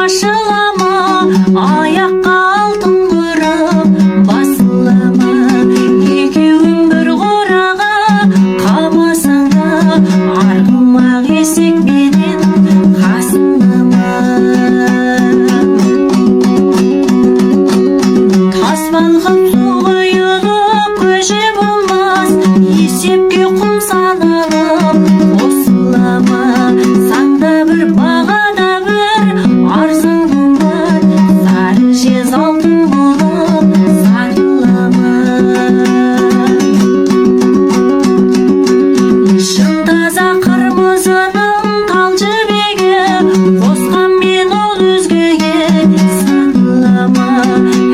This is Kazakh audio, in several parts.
ашылама, аяққа алтын құрып басылама. Екеуің бір қораға қамасаңда, арғымақ есек менен қасыңдама. Тас балқып су құйылып көже болмас, есепке құм саналып қосылама. Санда бір бағада бір арзан қымбат, сары жез алтын болып сатылама. Шын таза қырмызының тал жібегі, қосқан мен ол өзгеге сатылама.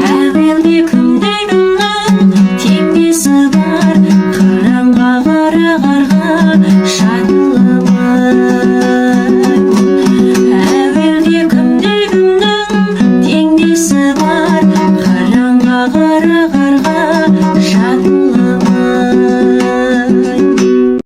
Әуелде кімде-кімнің теңдесі бар, қыранға қара қарға шатылама. Әуелде кімде-кімнің теңдесі бар, қыранға қара